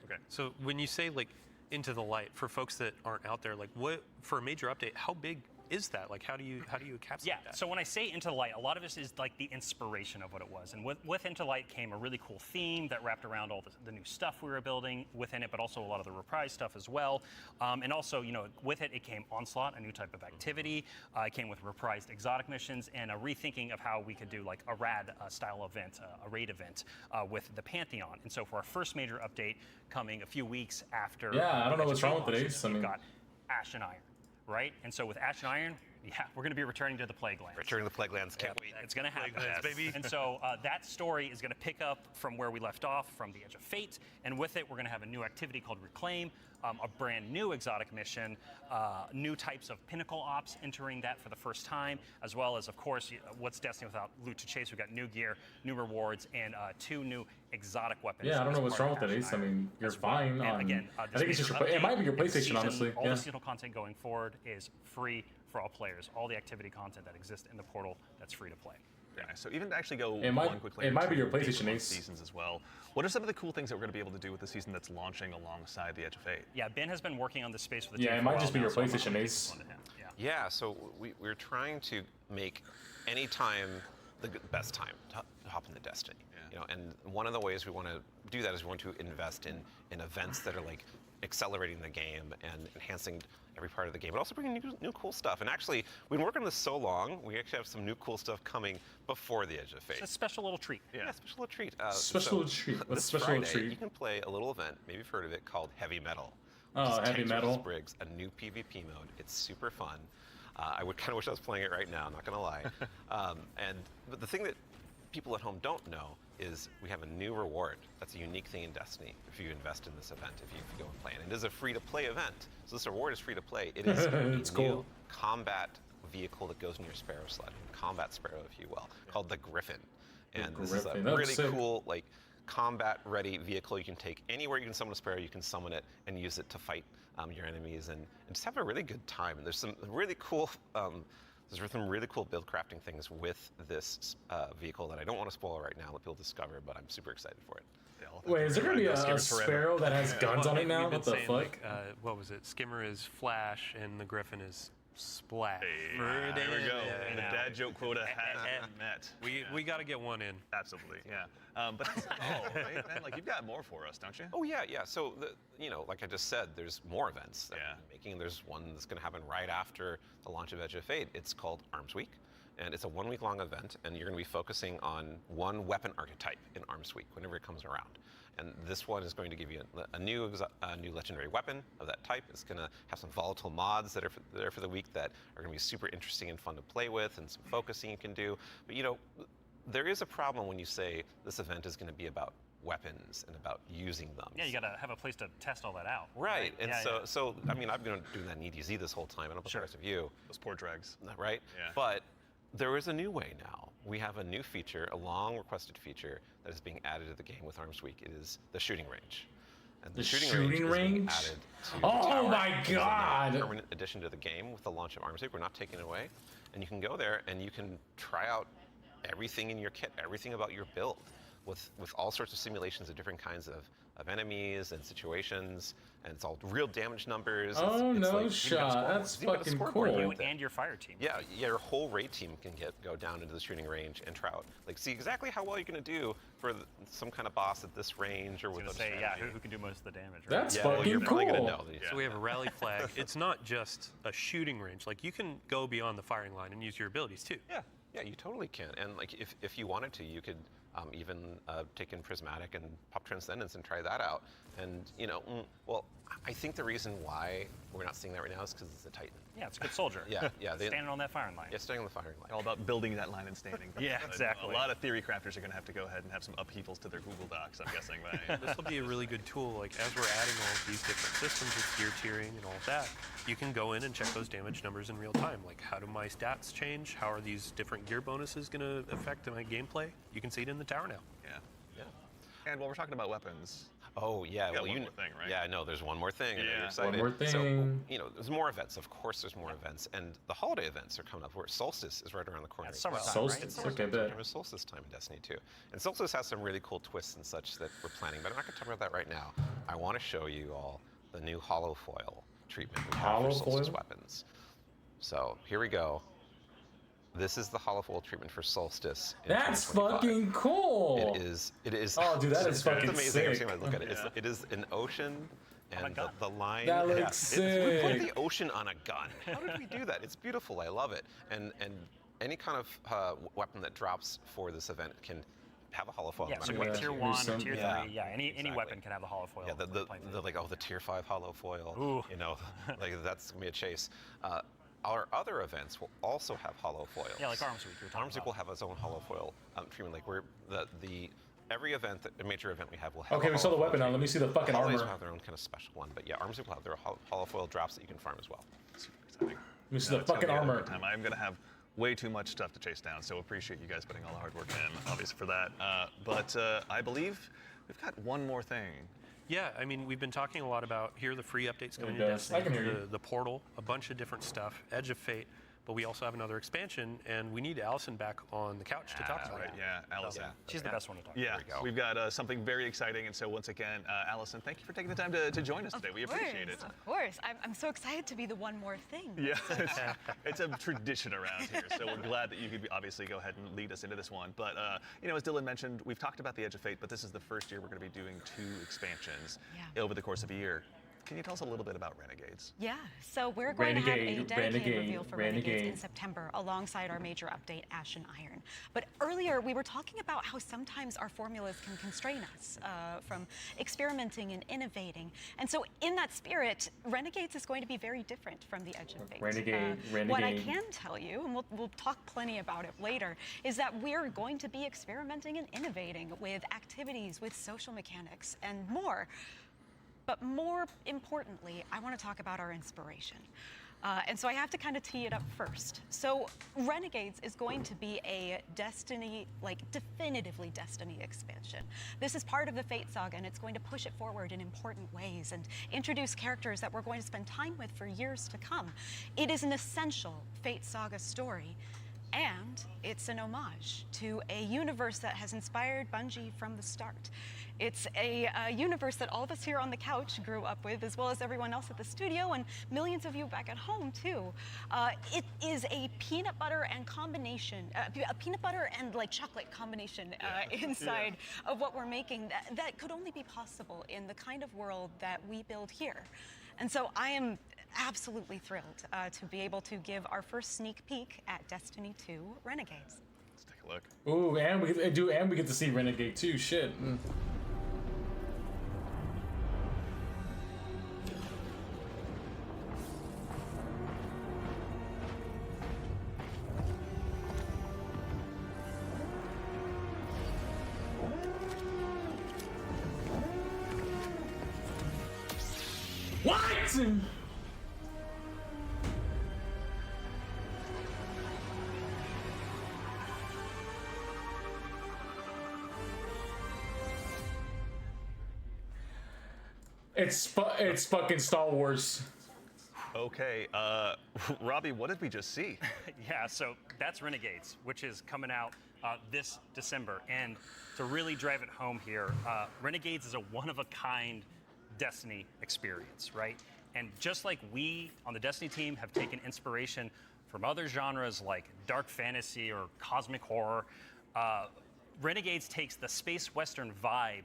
Okay. So when you say like Into the Light, for folks that aren't out there, like what for a major update, how big is that? Like how do you encapsulate that? So when I say Into the Light, a lot of this is like the inspiration of what it was. And with Into the Light came a really cool theme that wrapped around all the new stuff we were building within it, but also a lot of the Reprise stuff as well. And also, with it came Onslaught, a new type of activity. It came with reprised exotic missions and a rethinking of how we could do like a rad style event, a raid event with the Pantheon. And so for our first major update coming a few weeks after Yeah, I don't know Edge what's of Fate wrong with launches, today's. I we've mean- got Ash and Iron. Right? And so with Ash and Iron, we're going to be returning to the Plague Lands. Return to the Plague Lands. Can't wait. It's going to happen. Plague Lands, baby. And so that story is going to pick up from where we left off from the Edge of Fate. And with it, we're going to have a new activity called Reclaim, a brand new exotic mission, new types of pinnacle ops entering that for the first time, as well as, of course, what's Destiny without loot to chase? We've got new gear, new rewards, and 2 new exotic weapons. Yeah, I don't as know what's part wrong of with it, Ash Ace. I and Iron mean, you're as well. fine. And again, I this think it's just major it might be your update, PlayStation, season, honestly. all Yeah. the seasonal content going forward is free for all players. All the activity content that exists in the portal, that's free to play. Very nice. So even to actually go It might- one quickly. it might be to your PlayStation the Ace. seasons as well. What are some of the cool things that we're going to be able to do with the season that's launching alongside the Edge of Fate? Yeah, Ben has been working on this space with the Yeah, team it for might a while just be now, your so I'm PlayStation gonna Ace. pass this one to him. Yeah. Yeah, so we're trying to make any time the best time to hop into Destiny. And one of the ways we want to do that is we want to invest in events that are like accelerating the game and enhancing every part of the game, but also bringing new cool stuff. And actually, we've been working on this so long, we actually have some new cool stuff coming before the Edge of Fate. It's a special little treat. Yeah, special little treat. Special little treat. What's This special Friday, little treat? you can play a little event, maybe you've heard of it, called Heavy Metal. Oh, which is Heavy Tanks Metal. vs. Briggs, a new PvP mode. It's super fun. I would kind of wish I was playing it right now, I'm not going to lie. But the thing that people at home don't know is we have a new reward. That's a unique thing in Destiny if you invest in this event, if you go and play. And it is a free-to-play event. So this reward is free to play. It is It's a cool. new combat vehicle that goes in your Sparrow sled, combat Sparrow, if you will, called the Griffin. And this is a Griffin, that's really sick. cool, like, combat-ready vehicle you can take anywhere you can summon a Sparrow. You can summon it and use it to fight your enemies and just have a really good time. And there's some really cool. There's some really cool build crafting things with this vehicle that I don't want to spoil right now. Let people discover, but I'm super excited for it. Wait, is there gonna be a Sparrow that has guns on it now? We've been What the saying, fuck? like, what was it? Skimmer is Flash, and the Griffin is Splash. There we go. And the dad joke quota has been met. We got to get one in. Absolutely, yeah. But right, man, like you've got more for us, don't you? Oh yeah. So like I just said, there's more events that we're making. There's one that's going to happen right after the launch of Edge of Fate. It's called Arms Week, and it's a 1-week-long event, and you're going to be focusing on one weapon archetype in Arms Week whenever it comes around. And this one is going to give you a new legendary weapon of that type. It's going to have some volatile mods that are there for the week that are going to be super interesting and fun to play with, and some focusing you can do. But there is a problem when you say this event is going to be about weapons and about using them. Yeah, you got to have a place to test all that out. Right, and Yeah, so I mean, I've been doing that in EDZ this whole time. I don't know about the rest of you. Those poor dregs. Right? Yeah. But there is a new way now. We have a new feature, a long-requested feature that is being added to the game with Arms Week. It is the shooting range. And The shooting shooting range is being range? added to the Oh tower. my It is a God! permanent addition to the game with the launch of Arms Week. We're not taking it away. And you can go there and you can try out everything in your kit, everything about your build, with all sorts of simulations of different kinds of of enemies and situations, and it's all real damage numbers. Oh, it's no like, shot. That's you've got a fucking scoreboard cool. with You it. and your fire team. Yeah, your whole raid team can go down into the shooting range and try out, like, see exactly how well you're going to do for some kind of boss at this range or I was with gonna a say, yeah, strategy. who can do most of the damage? Right? That's Yeah, well, fucking you're probably cool. gonna know these. So we have a rally flag. It's not just a shooting range. Like you can go beyond the firing line and use your abilities too. Yeah, you totally can. And like, if you wanted to, you could even take in Prismatic and pop Transcendence and try that out. And well, I think the reason why we're not seeing that right now is because it's a Titan. Yeah, it's a good soldier. Yeah. Standing on that firing line. Yeah, standing on the firing line. All about building that line and standing. Yeah, But exactly. A lot of theory crafters are going to have to go ahead and have some upheavals to their Google Docs, I'm guessing. But This will be a really good tool. Like as we're adding all of these different systems with gear tiering and all of that, you can go in and check those damage numbers in real time. Like how do my stats change? How are these different gear bonuses going to affect my gameplay? You can see it in the tower now. yeah. And while we're talking about weapons, Oh yeah, got well one more thing, right? Yeah, no, there's one more thing. I know Yeah. you're excited. One more So thing. there's more events. Of course, there's more events, and the holiday events are coming up. Where Solstice is right around the corner. That's as well. summertime, Solstice, right? It's okay, summertime. bet. There's Solstice time in Destiny 2, and Solstice has some really cool twists and such that we're planning. But I'm not going to talk about that right now. I want to show you all the new holofoil treatment we have for Solstice Holofoil? weapons. So here we go. This is the holofoil treatment for Solstice. In That's 2025. fucking cool. It is. It is. Oh, dude, that is it's fucking amazing. Every sick. time I look at it, Yeah. it is an ocean, and gun. the line. That looks We put sick. the ocean on a gun. How did we do that? It's beautiful. I love it. And any kind of weapon that drops for this event can have a holofoil. Yeah, no so matter what. tier Here's 1 or some- tier 3, Yeah, any exactly. weapon can have a holofoil. Yeah, for playing the like the tier 5 holofoil. Ooh. Like that's gonna be a chase. Our other events will also have holofoils. Yeah, like Arms Week you were talking Arms Week about. will have its own holofoil treatment. Like we're every event, a major event we have will have. Okay, a we saw the holofoil weapon now. Let me see the treatment. fucking Holidays armor. will have their own kind of special one, but yeah, Arms Week will have their holofoil drops that you can farm as well. super exciting. Let me see No, the it's gonna fucking be a armor. good time. I'm going to have way too much stuff to chase down, so appreciate you guys putting all the hard work in, obviously, for that. But I believe we've got one more thing. Yeah, I mean, we've been talking a lot about here are the free updates coming to does. I Destiny, can hear you. the portal, a bunch of different stuff, Edge of Fate, but we also have another expansion, and we need Allison back on the couch to talk about Right, it. yeah, Allison. She's the best one to talk Yeah, we go. we've got something very exciting, and so once again, Allison, thank you for taking the time to join us today. We appreciate it. Of course. I'm so excited to be the one more thing. Yeah, it's a tradition around here, so we're glad that you could obviously go ahead and lead us into this one. But, as Dylan mentioned, we've talked about the Edge of Fate, but this is the first year we're going to be doing 2 expansions over the course of a year. Can you tell us a little bit about Renegades? Yeah, so we're going to have a Renegade, dedicated Renegade, reveal for Renegades in Renegade. September alongside our major update, Ashen Iron. But earlier we were talking about how sometimes our formulas can constrain us from experimenting and innovating. And so in that spirit, Renegades is going to be very different from the Edge of Fate. Renegade, What I Renegade. can tell you, and we'll talk plenty about it later, is that we're going to be experimenting and innovating with activities, with social mechanics, and more. But more importantly, I want to talk about our inspiration. And so I have to kind of tee it up first. So Renegades is going to be a Destiny, definitively Destiny expansion. This is part of the Fate Saga, and it's going to push it forward in important ways and introduce characters that we're going to spend time with for years to come. It is an essential Fate Saga story, and it's an homage to a universe that has inspired Bungie from the start. It's a universe that all of us here on the couch grew up with, as well as everyone else at the studio and millions of you back at home too. It is a peanut butter and combination, a peanut butter and chocolate combination inside of what we're making that could only be possible in the kind of world that we build here. And so I am absolutely thrilled to be able to give our first sneak peek at Destiny 2 Renegades. Let's take a look. Ooh, and we get to see Renegade too. Shit. What? It's fucking Star Wars. Oh Okay, Robbie, what did we just see? Yeah, so that's Renegades, which is coming out this December. And to really drive it home here, Renegades is a one-of-a-kind Destiny experience, right? And just like we on the Destiny team have taken inspiration from other genres like dark fantasy or cosmic horror, Renegades takes the space western vibe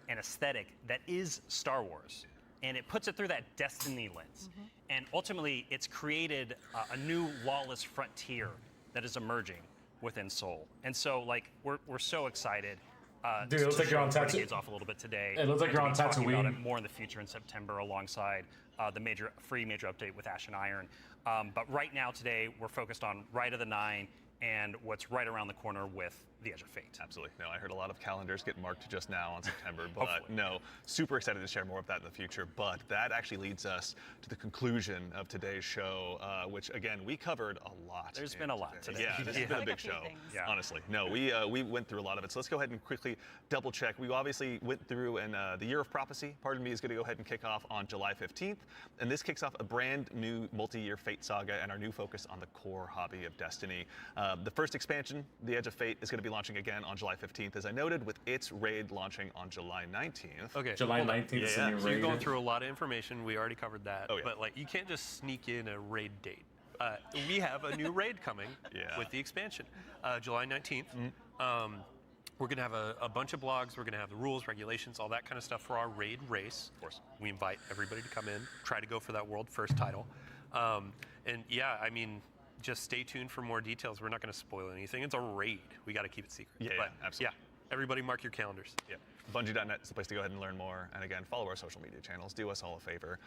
and aesthetic that is Star Wars, and it puts it through that Destiny lens. And ultimately, it's created a new lawless frontier that is emerging within Seoul. And so, like, we're so excited. Dude, it looks like you're on Renegades off a little bit today. It looks like you're on Talking about Tatooine. it more in the future in September, alongside the free major update with Ash and Iron. But right now, today, we're focused on Rite of the Nine and what's right around the corner with the Edge of Fate. Absolutely. No, I heard a lot of calendars get marked just now on September, but Hopefully. no, super excited to share more of that in the future. But that actually leads us to the conclusion of today's show, which again, we covered a lot. There's been a lot today. Yeah, this has been a Like big a few show, things. Yeah. honestly. No, we went through a lot of it. So let's go ahead and quickly double check. We obviously went through, and the Year of Prophecy, pardon me, is going to go ahead and kick off on July 15th. And this kicks off a brand new multi-year Fate saga and our new focus on the core hobby of Destiny. The first expansion, The Edge of Fate, is going to be launching again on July 15th, as I noted, with its raid launching on July 19th. Okay. July hold on. 19th is the Yeah, new So you're raid. going through a lot of information. We already covered that. Oh, yeah. But like, you can't just sneak in a raid date. We have a new raid coming Yeah. with the expansion, July 19th. We're going to have a bunch of blogs. We're going to have the rules, regulations, all that kind of stuff for our raid race. Of course. We invite everybody to come in, try to go for that world first title. And yeah, I mean, just stay tuned for more details. We're not going to spoil anything. It's a raid. We got to keep it secret. Yeah, But, absolutely. Yeah, everybody mark your calendars. Yeah. Bungie.net is the place to go ahead and learn more. And again, follow our social media channels. Do us all a favor.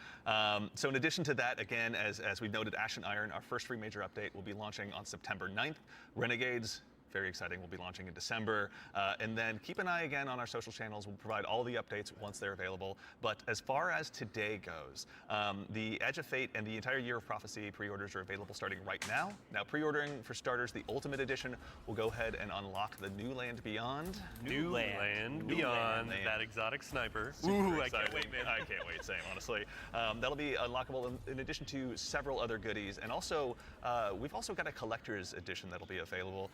So in addition to that, again, as we noted, Ash and Iron, our first free major update, will be launching on September 9th. Renegades, very exciting, will be launching in December. And then keep an eye again on our social channels. We'll provide all the updates once they're available. But as far as today goes, the Edge of Fate and the entire Year of Prophecy pre-orders are available starting right now. Now, pre-ordering, for starters, the Ultimate Edition will go ahead and unlock the New Land Beyond. New Land Beyond, Land. that exotic sniper. Super Ooh, I excited. can't wait, man. I can't wait, same, honestly. That'll be unlockable in addition to several other goodies. And also, we've also got a collector's edition that'll be available.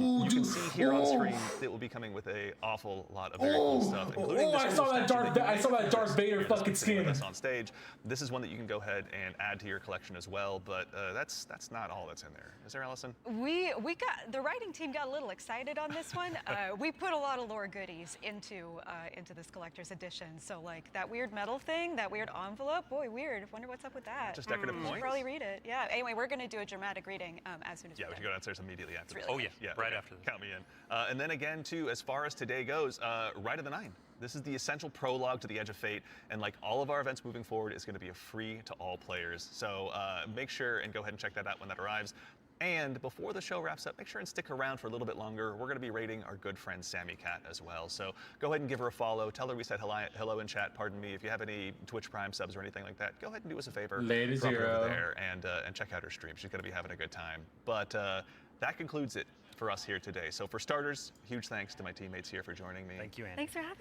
You can see here on screen it will be coming with an awful lot of very cool stuff, including this I cool saw that statue Darth. I saw that Darth Vader you're fucking discussing with skin. us on stage. This is one that you can go ahead and add to your collection as well, but that's not all that's in there. Is there, Allison? We got the writing team got a little excited on this one. We put a lot of lore goodies into this collector's edition. So like that weird metal thing, that weird envelope, boy, weird. Wonder what's up with that. Just decorative You should points? probably read it. Yeah. Anyway, we're gonna do a dramatic reading as soon as Yeah, we we're should done. go downstairs immediately after. It's this. really Oh yeah, right okay. after this. Count me in. And then again, too, as far as today goes, Rite of the Nine. This is the essential prologue to the Edge of Fate, and like all of our events moving forward, is going to be a free to all players. So make sure and go ahead and check that out when that arrives. And before the show wraps up, make sure and stick around for a little bit longer. We're going to be rating our good friend Sammy Cat as well. So go ahead and give her a follow. Tell her we said hello in chat. Pardon me. If you have any Twitch Prime subs or anything like that, go ahead and do us a favor. Lady Drop her Zero. over there and check out her stream. She's going to be having a good time. But that concludes it for us here today. So for starters, huge thanks to my teammates here for joining me. Thank you, Andy. Thanks for having me.